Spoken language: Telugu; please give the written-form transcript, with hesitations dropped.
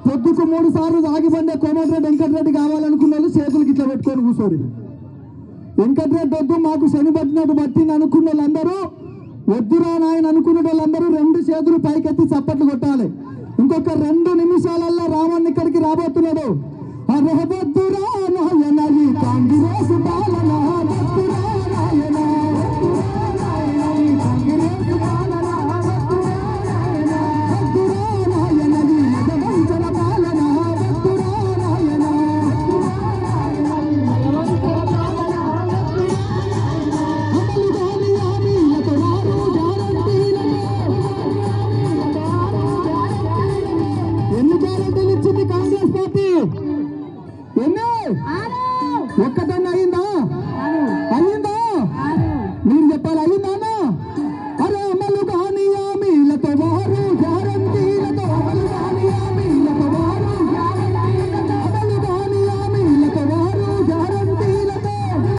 పొద్దుకు 3 సార్లు తాగిబండే కోమటిరెడ్డి వెంకటరెడ్డి కావాలనుకున్న వాళ్ళు చేతులకి ఇట్లా పెట్టుకొని కూర్చోరు. వెంకటరెడ్డి వద్దు మాకు శని పట్టినట్టు పట్టింది అనుకున్న వాళ్ళందరూ వద్దురా నాయన అనుకున్న వాళ్ళందరూ 2 చేతులు పైకెత్తి చప్పట్లు కొట్టాలి. ఇంకొక 2 నిమిషాలల్లో రామన్ ఇక్కడికి రాబోతున్నాడు. అరే వద్దురా నాయన కాంగ్రెస్ పాలన వద్దురా